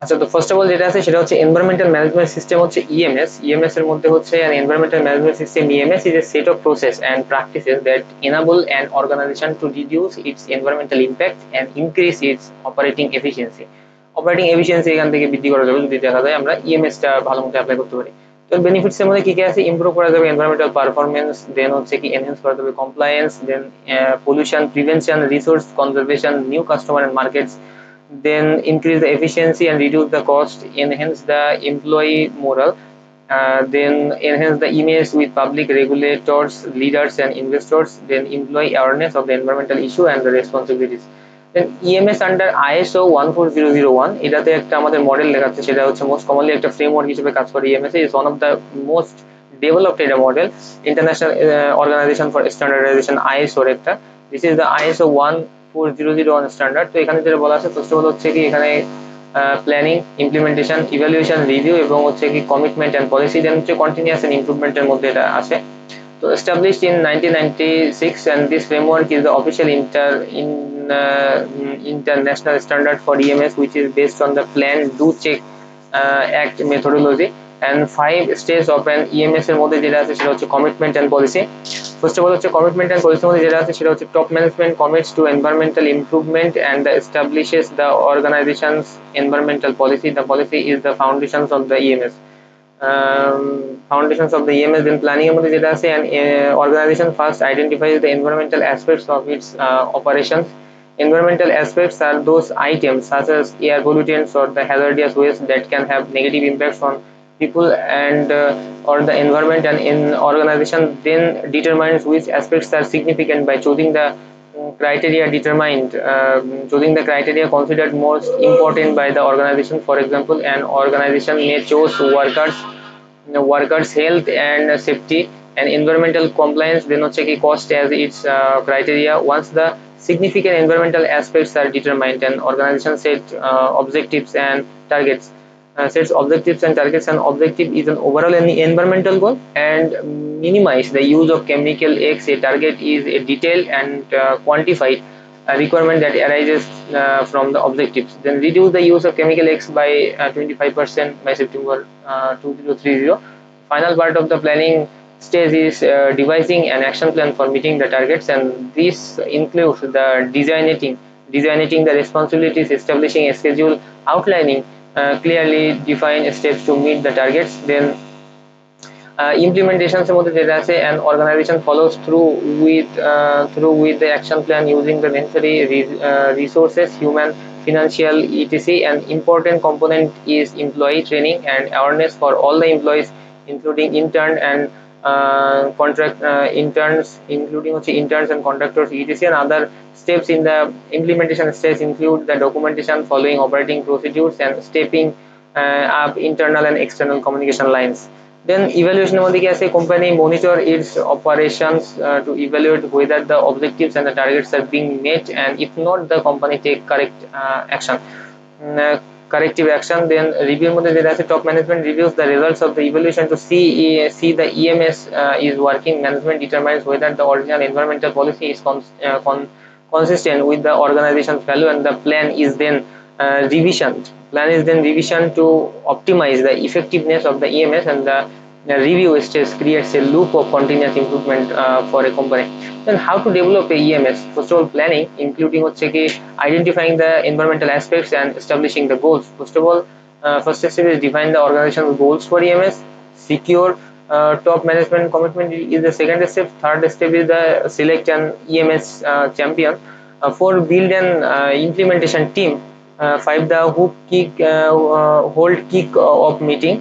আচ্ছা, তো first of all যেটা আছে সেটা হচ্ছে এনভায়রনমেন্টাল ম্যানেজমেন্ট সিস্টেম হচ্ছে ইএমএস। ইএমএস এর মধ্যে হচ্ছে an environmental management system. EMS is a set of process and practices that enable an organization to reduce its environmental impact and increase its operating efficiency. Operating efficiency এখান থেকে বৃদ্ধি করা যাবে যদি দেখা যায় আমরা ইএমএস টা ভালো মতো অ্যাপ্লাই করতে পারি। তো বেনিফিটস এর মধ্যে কি কি আছে? ইমপ্রুভ করা যাবে এনভায়রনমেন্টাল পারফরম্যান্স, দেন হচ্ছে কি এনহ্যান্স করা যাবে compliance, then pollution prevention, resource conservation, new customer and markets, then increase the efficiency and reduce the cost, enhance the employee morale, then enhance the image with public regulators, leaders and investors, then employee awareness of the environmental issue and the responsibilities. Then EMS under ISO 14001 এটাতে একটা আমাদের model দেখাচ্ছে, সেটা হচ্ছে most commonly একটা framework হিসেবে কাজ করে। EMS is one of the most developed data model, international organization for standardization ISO একটা, this is the ISO 14001 standard. তো এখানে যেটা বলা আছে ফার্স্ট অফ অল হচ্ছে কি এখানে প্ল্যানিং, ইমপ্লিমেন্টেশন, ইভ্যালুয়েশন, রিভিউ এবং হচ্ছে কি কমিটমেন্ট এন্ড পলিসি, দেন হচ্ছে কন্টিনিউয়াস এন্ড ইমপ্রুভমেন্টের মধ্যে এটা আছে। So established in 1996, and this framework is the official international standard for EMS, which is based on the Plan, Do, Check Act methodology, and 5 stages of an EMS এর মধ্যে যেটা আছে সেটা হচ্ছে commitment and policy. First of all হচ্ছে commitment and পলিসির মধ্যে যেটা আছে সেটা হচ্ছে top management commits to environmental improvement and establishes the organization's environmental policy. The policy is the foundations of the EMS. Foundations of the EMS. Then planning এর মধ্যে যেটা আছে, an organization first identifies the environmental aspects of its operations. Environmental aspects are those items such as air pollutants or the hazardous waste that can have negative impacts on people and or the environment, and in organization then determines which aspects are significant by choosing the criteria determined, choosing the criteria considered most important by the organization. For example, an organization may choose workers health and safety and environmental compliance, then হচ্ছে কি cost as its criteria. Once the significant environmental aspects are determined, an organization sets objectives and targets. An objective is an overall environmental goal and minimize the use of chemical X. A target is a detailed and quantified requirement that arises from the objectives. Then reduce the use of chemical X by 25% by September 2030. Final part of the planning stage is devising an action plan for meeting the targets, and this includes the designating the responsibilities, establishing a schedule, outlining clearly defined steps to meet the targets. Then implementations এর মধ্যে যেটা আছে, an organization follows through with the action plan using the necessary resources, human, financial, etc. An important component is employee training and awareness for all the employees, including intern and interns and contractors, etc. And other steps in the implementation stage include the documentation, following operating procedures, and stepping up internal and external communication lines. Then evaluation এর মধ্যে কি আছে, company monitor its operations to evaluate whether the objectives and the targets are being met, and if not, the company take corrective action. Then review এর মধ্যে যেটা আছে, top management reviews the results of the evaluation to see the EMS is working. Management determines whether the original environmental policy is consistent with the organization's value, and the plan is then revision to optimize the effectiveness of the EMS, and the review stage creates a loop of continuous improvement for a company. Then how to develop a EMS? First of all, planning, including হচ্ছে কি identifying the environmental aspects and establishing the goals. First of all, first step is define the organization's goals for EMS. Secure top management commitment is the second step. Third step is the select an EMS champion. For build an implementation team. 5 the hold kick off meeting.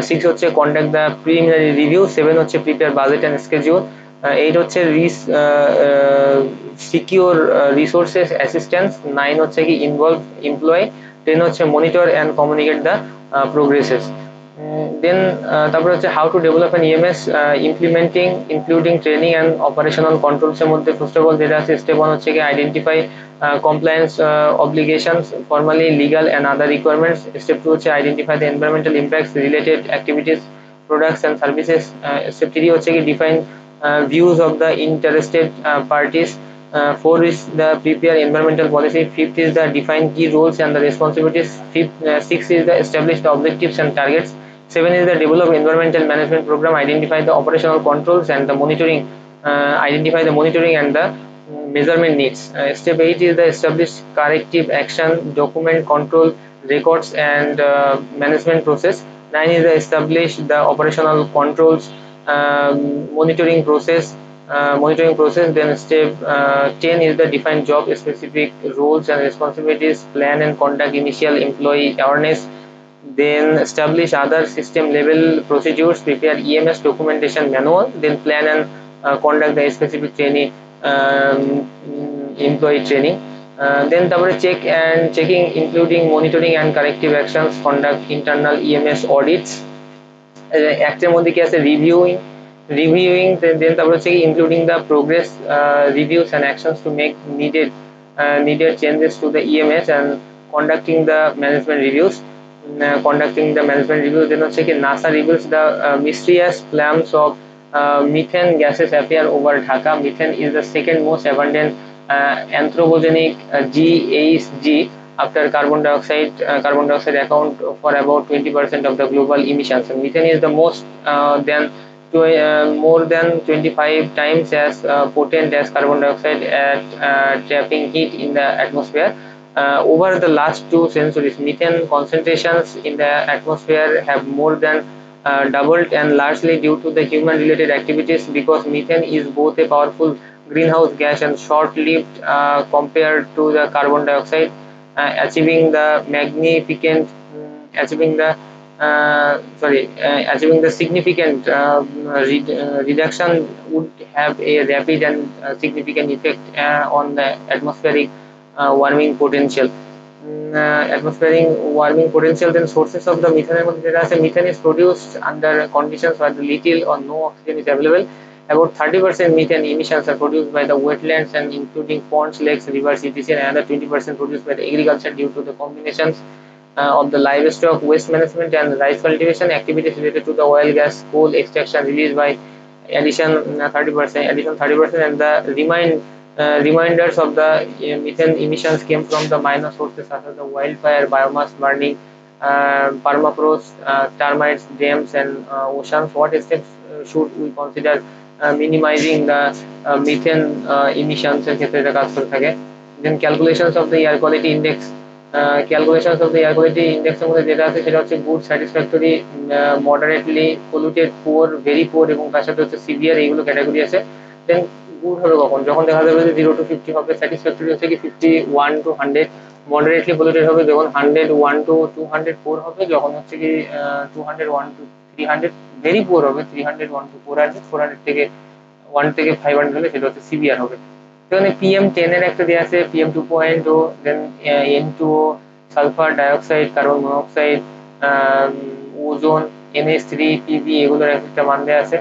6 হচ্ছে conduct the preliminary review. 7 হচ্ছে prepare budget and schedule. 8 হচ্ছে secure resources assistance. 9 হচ্ছে কি involve employee. 10 হচ্ছে monitor and communicate the progresses. Then তারপরে হচ্ছে how to develop an EMS implementing including training and operational controls এর মধ্যে first of all যেটা আছে step 1 হচ্ছে কি identify compliance obligations, formally legal and other requirements. Step 2 হচ্ছে identify the environmental impacts, related activities, products and services. Step 3 হচ্ছে কি define views of the interested parties. Four is the prepare environmental policy. Fifth is the define key roles and the responsibilities. Six is the establish the objectives and targets. Seven is the develop environmental management program. Identify the operational controls and the monitoring. Identify the monitoring and the measurement needs. Step 8 is the establish corrective action, document, control, records and management process. 9 is the establish the operational controls, monitoring process. Then step 10 is the define job specific roles and responsibilities, plan and conduct initial employee awareness. Then establish other system level procedures, prepare EMS documentation manual, then plan and conduct the specific training, employee training. Then তারপরে checking including monitoring and corrective actions, conduct internal EMS audits. অ্যাক্টের মধ্যে কি আছে reviewing then তারপরে হচ্ছে including the progress reviews and actions to make needed changes to the EMS and conducting the management reviews. Then হচ্ছে কি NASA reveals the mysterious claims of methane gases appear over Dhaka. Methane is the second most abundant anthropogenic GHG after carbon dioxide account for about 20% of the global emissions. And methane is the most more than 25 times as potent as carbon dioxide at trapping heat in the atmosphere. Over the last 2 centuries, methane concentrations in the atmosphere have more than doubled, and largely due to the human related activities, because methane is both a powerful greenhouse gas and short-lived compared to the carbon dioxide. Achieving the significant reduction would have a rapid and significant effect on the atmospheric warming potential. Then sources of the methane মধ্যে যেটা আছে, methane is produced under conditions where little or no oxygen is available. About 30% methane emissions are produced by the wetlands and including ponds, lakes, rivers, etc. and another 20% produced by the agriculture due to the combinations of the livestock, waste management and rice cultivation activities related to the oil, gas, coal extraction released by addition 30%, and the reminders of the methane emissions came from the minor sources such as the wildfire, biomass burning, permafrost, termites, dams and oceans. What steps should we consider minimizing the methane emissions এর ক্ষেত্রে এটা কাজ করে থাকে? Then calculations of the air quality index. Calculations of the air quality index এর মধ্যে যেটা আছে সেটা হচ্ছে good, satisfactory, moderately polluted, poor, very poor এবং তার সাথে হচ্ছে severe, এইগুলো ক্যাটাগরি আছে। Then good হবে কখন? যখন দেখা যাবে যে 0 to 50 হবে, satisfactory হচ্ছে কি 51 to 100, moderately polluted হবে যখন 101 to 204 হবে, যখন হচ্ছে কি 201 to 300, very poor হবে 301 to 400, 400 থেকে 1 থেকে 500 হলে সেটা হচ্ছে সিভিয়ার হবে। এখানে PM10 এর একটা দেয়া আছে, PM2.0, দেন N2O, sulphur dioxide, carbon monoxide, ozone, NH3, PB এগুলোর একটা মান দেয়া আছে।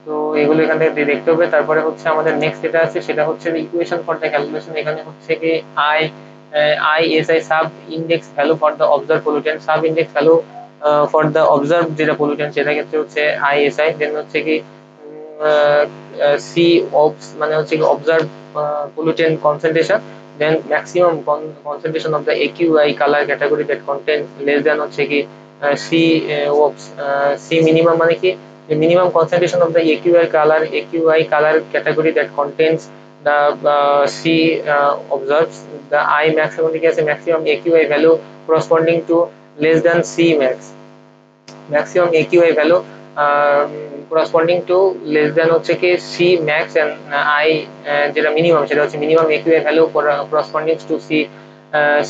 তো এগুলো এখান থেকে দেখতে হবে। তারপরে হচ্ছে আমাদের নেক্সট যেটা আছে সেটা হচ্ছে ইকুয়েশন ফর দ্য ক্যালকুলেশন। এখানে হচ্ছে কি ISI sub index value for the observe pollutant, sub index value for the observe যেটা পলিউটেন্ট সেটা ক্ষেত্রে হচ্ছে ISI। দেন হচ্ছে কি COPS মানে হচ্ছে কি observe pollutant concentration, then maximum concentration of the AQI color category that contain less than হচ্ছে কি COPS, C minimum মানে কি minimum concentration of the AQI color category that contains the C observes. The I maximum কি আছে maximum AQI value corresponding to less than C max, maximum AQI value corresponding to less than হচ্ছে কি C max, and I যেটা minimum সেটা হচ্ছে minimum AQI value corresponding to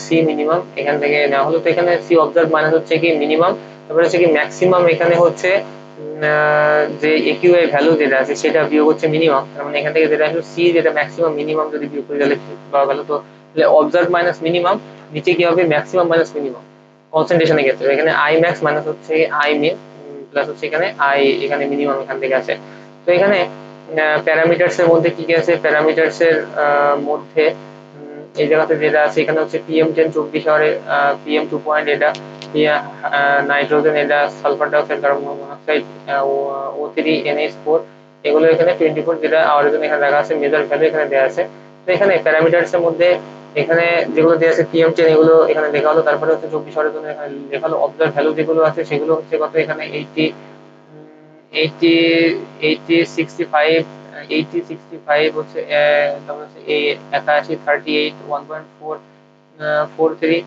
C minimum এখান থেকে নেওয়া হলো। তো এখানে C observe মানে হচ্ছে কি মিনিমাম, তারপরে হচ্ছে কি ম্যাক্সিমাম এখানে হচ্ছে যে AQI ভ্যালু যেটা আছে সেটা বিয়োগ হচ্ছে মিনিমাম, তার মানে এখান থেকে যেটা আসলে C যেটা ম্যাক্সিমাম মিনিমাম যদি বিয়োগ করে তাহলে পাওয়া গেল। তো অবজার্ভ মাইনাস মিনিমাম, নিচে কি হবে ম্যাক্সিমাম মাইনাস মিনিমাম কনসেন্ট্রেশনের ক্ষেত্রে, এখানে I max মাইনাস হচ্ছে I min প্লাস হচ্ছে এখানে এখানে মিনিমাম এখান থেকে আছে। তো এখানে প্যারামিটারস এর মধ্যে কি কি আছে, প্যারামিটারস এর মধ্যে এই জায়গাতে যেটা আছে এখানে হচ্ছে PM10 24 আওয়ারে, PM2 এটা, নাইট্রোজেন এটা, sulphur dioxide, carbon monoxide, O3, NH4 এগুলো এখানে 24 যেটা আওয়ারের জন্য এখানে রাখা আছে, মেজার ভ্যালু এখানে দেওয়া আছে। এখানে প্যারামিটারস এর মধ্যে এখানে যেগুলো দেওয়া আছে PM10 এগুলো এখানে লেখা হলো, তারপরে হচ্ছে 24 ঘন্টার জন্য এখানে লেখা হলো। অবজার্ভ ভ্যালু যেগুলো আছে সেগুলো হচ্ছে কত, এখানে 80 80 80 65 80 65 হচ্ছে, তারপর হচ্ছে 81 38 1.4 43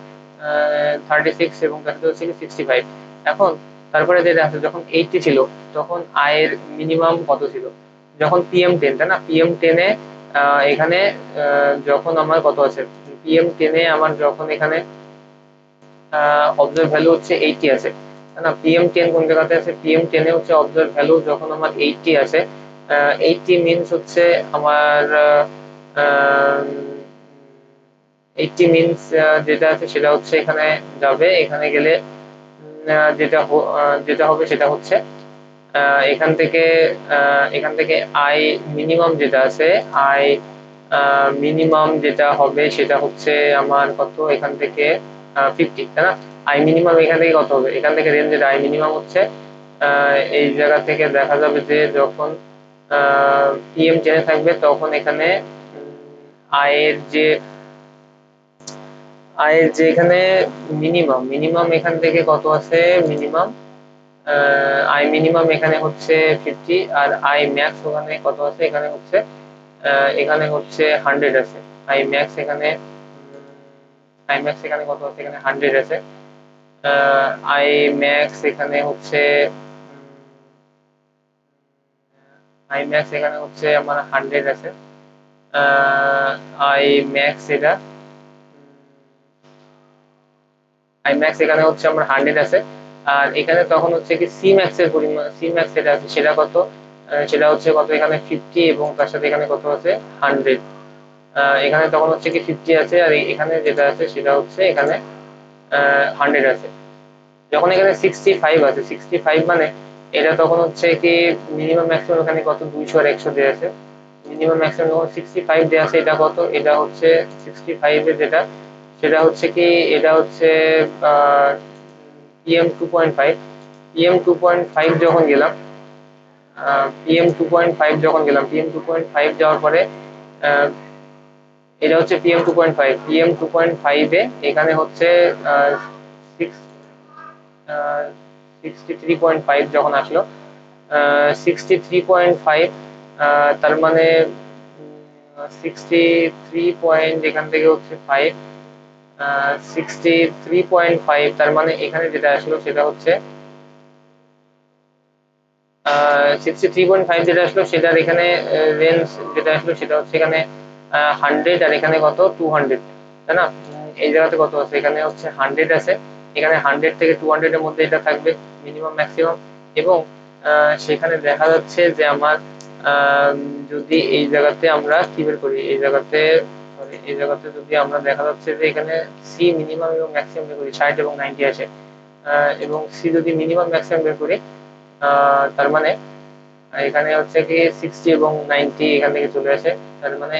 36 এবং তারপরে হচ্ছে 65। এখন তারপরে যেটা আছে, যখন 80 ছিল তখন আয়ের মিনিমাম কত ছিল, যখন PM10, তাই না, PM10 এ এখানে যখন আমার কত আছে, PM10 এ আমার যখন এখানে অবজার্ভ ভ্যালু হচ্ছে 80 আছে, তাই না। PM10 কোন জায়গাতে আছে, PM10 এ হচ্ছে অবজার্ভ ভ্যালু যখন আমার 80 আছে, 80 মিনস হচ্ছে আমার 80 মিনস যেটা আছে সেটা হচ্ছে এখানে যাবে, এখানে গেলে যেটা হবে সেটা হচ্ছে এখান থেকে আই মিনিমাম যেটা আছে, আই মিনিমাম যেটা হবে সেটা হচ্ছে আমার কত, এখান থেকে 50, তাই না। আই মিনিমাম এখান থেকে কত হবে, এখান থেকে রেঞ্জ যেটা আই মিনিমাম হচ্ছে এই জায়গা থেকে দেখা যাবে যে যখন PM10 থাকবে তখন এখানে আয়ের যে এখানে মিনিমাম এখান থেকে কত আছে, মিনিমাম আই মিনিমাম এখানে হচ্ছে 50, আর আই ম্যাক্স ওখানে কত আছে, এখানে হচ্ছে 100 আছে। আই ম্যাক্স এখানে কত আছে, এখানে 100 আছে। আই ম্যাক্স এখানে হচ্ছে আমার 100 আছে। আই ম্যাক্স এখানে হচ্ছে আমার 100 আছে। আর এখানে তখন হচ্ছে কি সি ম্যাক্স এর পরিমাণ, সি ম্যাক্স যেটা আছে সেটা কত, সেটা হচ্ছে কত, এখানে 50 এবং তার সাথে এখানে কত আছে 100। এখানে তখন হচ্ছে কি 50 আছে, আর এখানে যেটা আছে সেটা হচ্ছে এখানে 100 আছে। যখন এখানে 65 আছে, 65 মানে এটা তখন হচ্ছে কি মিনিমাম ম্যাক্সিমাম এখানে কত, 200 আর 100 দেওয়া আছে। মিনিমাম ম্যাক্সিমাম যখন 65 দেওয়া আছে, এটা কত, এটা হচ্ছে 65 এর যেটা সেটা হচ্ছে কি, এটা হচ্ছে PM 2.5। PM 2.5 যখন গেলাম, PM 2.5 যাওয়ার পরে এটা হচ্ছে PM 2.5। PM 2.5 এ এখানে হচ্ছে 63.5 যখন আসলো, 63.5, তার মানে 63 পয়েন্ট এখান থেকে হচ্ছে 5, 63.5, তার মানে এখানে যেটা আসলো সেটা হচ্ছে 63.5 যেটা আসলো সেটার এখানে রেঞ্জ যেটা আসলো সেটা হচ্ছে এখানে 100, আর এখানে কত 200, তাই না। এই জায়গাতে কত আছে, এখানে হচ্ছে 100 আছে, এখানে 100 থেকে 200 এর মধ্যে এটা থাকবে মিনিমাম ম্যাক্সিমাম। এবং সেখানে দেখা যাচ্ছে যে আমার যদি এই জায়গাতে আমরা কি বের করি, এই জায়গাতে যদি আমরা দেখা যাচ্ছে যে এখানে সি মিনিমাম এবং ম্যাক্সিমাম বের করি, 60 এবং 90 আসে, এবং সি যদি মিনিমাম ম্যাক্সিমাম বের করি, তার মানে এখানে হচ্ছে কি 60 এবং 90 এখান থেকে চলে আসে, তার মানে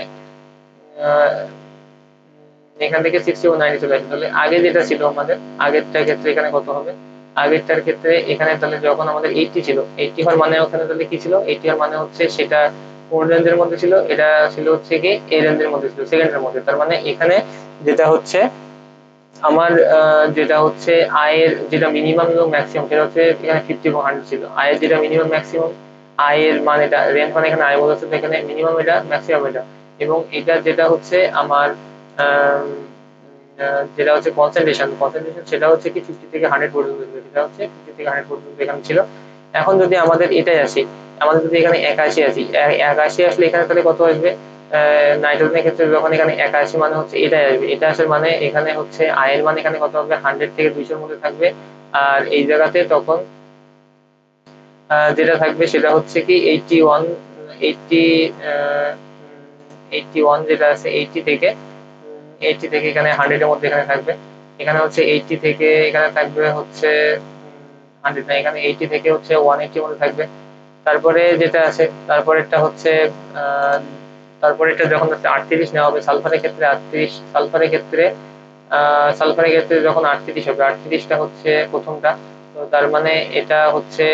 এখান থেকে 60 এবং 90 চলে আসে। তাহলে আগে যেটা ছিল আমাদের, আগেরটার ক্ষেত্রে এখানে কত হবে, আগেরটার ক্ষেত্রে এখানে তাহলে যখন আমাদের 80 ছিল, 80 হওয়ার মানে ওখানে তাহলে কি ছিল, 80 হওয়ার মানে হচ্ছে সেটা কোন রেঞ্জের মধ্যে ছিল, এটা ছিল হচ্ছে কি এই রেঞ্জের মধ্যে ছিল, সেকেন্ডের মধ্যে। তার মানে এখানে যেটা হচ্ছে আমার যেটা হচ্ছে আয়ের যেটা মিনিমাম এবং ম্যাক্সিমাম সেটা হচ্ছে এখানে 50 এবং 100 ছিল। আয়ের যেটা মিনিমাম ম্যাক্সিমাম, আয়ের মানে এটা রেঞ্জ মানে এখানে আয় বোঝাচ্ছে, তো এখানে মিনিমাম এটা ম্যাক্সিমাম এটা, এবং এটা যেটা হচ্ছে আমার যেটা হচ্ছে কনসেন্ট্রেশন সেটা হচ্ছে কি 50 থেকে 100 পর্যন্ত ছিল, সেটা হচ্ছে 50 থেকে 100 পর্যন্ত এখানে ছিল। এখন যদি আমাদের এটাই আসি, আমাদের যদি এখানে 81 আসি, 81 আসলে এখানে তাহলে কত আসবে, নাইট্রোজেনের ক্ষেত্রে যখন এখানে 81 মানে হচ্ছে এটাই আসবে, এটা আসার মানে এখানে হচ্ছে আয়ের মানে এখানে কত হবে, 100 থেকে 200 এর মধ্যে থাকবে। আর এই জায়গাতে তখন যেটা থাকবে সেটা হচ্ছে কি 81, 80 81 যেটা আছে 80 থেকে এখানে 100 এর মধ্যে এখানে থাকবে। এখানে হচ্ছে 80 থেকে এখানে থাকবে হচ্ছে 100 না, এখানে 80 থেকে হচ্ছে 180 এর মধ্যে থাকবে। তারপরে যেটা আছে তারপরেরটা হচ্ছে তারপরেরটা যখন হচ্ছে 38 নেওয়া হবে সালফারের ক্ষেত্রে, 38 সালফারের ক্ষেত্রে যখন 38 হবে, 38টা হচ্ছে প্রথমটা, তো তার মানে এটা হচ্ছে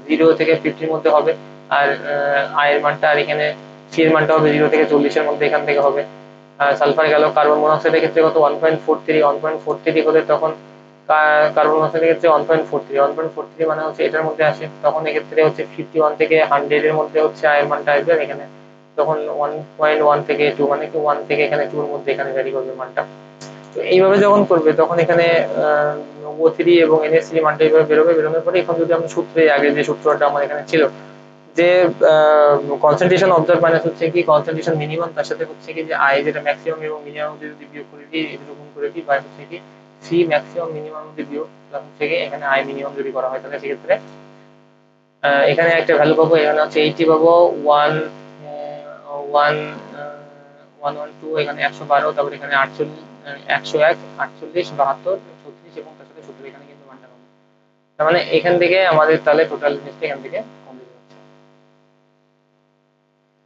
0 থেকে 50 এর মধ্যে হবে। আর আয়ের মানটা, আর এখানে সি এর মানটা হবে 0 থেকে 40 এর মধ্যে এখান থেকে হবে। সালফার গেল, কার্বন মনোক্সাইডের ক্ষেত্রে কত 1.43, 1.43 হলে তখন কার্বন মনোক্সাইডের ক্ষেত্রে 1.43, 1.43 মানে হচ্ছে এটার মধ্যে আসে, তখন এক্ষেত্রে হচ্ছে 51 থেকে 100 এর মধ্যে হচ্ছে আয়ের মানটা আসবে এখানে, তখন 1.1 থেকে 2 মানে কি 1 থেকে এখানে 2 এর মধ্যে এখানে ভ্যারি করবে মানটা। তো এইভাবে যখন করবে তখন এখানে O3 এবং NH3 মানটা এইভাবে বেরোবে, বেরোনোর পরে এখন যদি আমরা সূত্রে আগে যে সূত্রটা আমার এখানে ছিল যে কনসেন্ট্রেশন অবজার্ভ মানে হচ্ছে কি কনসেন্ট্রেশন মিনিমাম, তার সাথে হচ্ছে কি যে আই যেটা ম্যাক্সিমাম এবং মিনিমাম যদি বিয়োগ করে দিই এগুলো গুণ করে দিই, বা হচ্ছে কি সি ম্যাক্সিমাম মিনিমাম যদি বিয়োগ প্লাস হচ্ছে কি এখানে আই মিনিমাম যদি করা হয়, তাহলে সেক্ষেত্রে এখানে একটা ভ্যালু পাবো, এখানে হচ্ছে 80 পাবো, 1 112, এখানে 112, তারপর এখানে 48, 101, 48, 72, 36 এবং তার সাথে 70 এখানে কিন্তু মানটা পাবো। তার মানে এখান থেকে আমাদের তাহলে টোটাল জিনিসটা এখান থেকে কমপ্লিট হচ্ছে।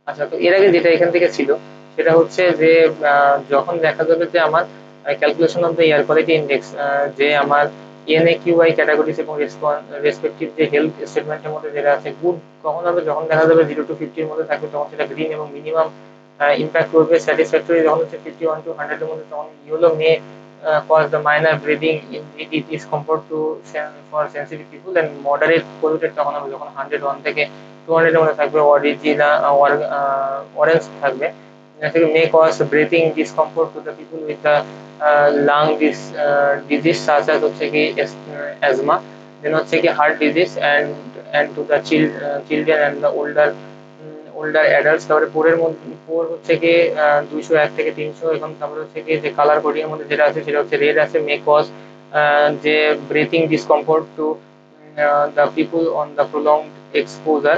আচ্ছা, তো এর আগে যেটা এখান থেকে ছিল সেটা হচ্ছে যে যখন দেখা যাবে যে আমার calculation of the air quality index, যে আমার এনএকিউআই ক্যাটাগরিজ এবং রেসপেক্টিভ যে হেলথ স্টেটমেন্টের মধ্যে যেটা আছে গুড কখন হবে, যখন দেখা যাবে 0 to 50 এর মধ্যে থাকবে তখন সেটা গ্রিন, এবং মিনিমাম ইম্প্যাক্ট করবে স্যাটিসফ্যাক্টরি যখন হচ্ছে 51 to 100 এর মধ্যে, তখন yellow May cause the minor breathing in discomfort to for sensitive people, and moderate polluted তখন হবে যখন 101 থেকে 200 এর মধ্যে থাকবে, অরিজিনা অরেঞ্জ থাকবে, থেকে may cause breathing discomfort to the people with the lung disease such as হচ্ছে কি অ্যাজমা, দেন হচ্ছে কি heart disease and to the children and the older adults. তারপরে পোরের মধ্যে পোর হচ্ছে কি 201 থেকে 300, এখন তারপরে হচ্ছে কি যে কালার কোডিং এর মধ্যে যেটা আছে সেটা হচ্ছে রেড আছে, মে কজ যে breathing discomfort to the people on the prolonged exposure.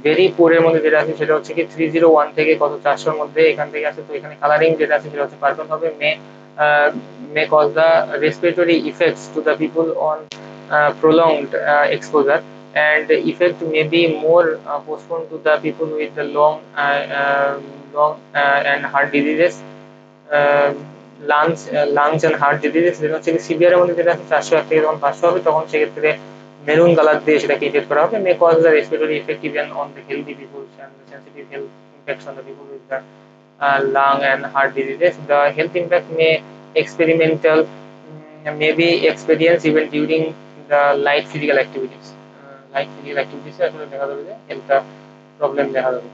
Very poor এর মধ্যে যেটা আছে সেটা হচ্ছে কি 301 থেকে কত 400 এর মধ্যে এখান থেকে আছে, তো এখানে কালারিং যেটা আছে সেটা হচ্ছে পার্পল হবে, may cause the respiratory effects to the people on prolonged exposure, and the effect may be more postponed to the people with the long and heart diseases, uh, lungs and heart diseases। যেটা হচ্ছে severe মধ্যে যেটা আছে 401 থেকে যখন 500 হবে তখন সেক্ষেত্রে মেরুন কালার দিয়ে সেটাকে ইন্ডিকেট করা হবে, may cause the respiratory effect even on the healthy people and the sensitive health impacts on the people with the lung and heart diseases. The health impact may experimental may be experienced even during the light physical activities. Light physical অ্যাক্টিভিটিসে আসলে দেখা যাবে যে হেলথটা problem দেখা যাবে।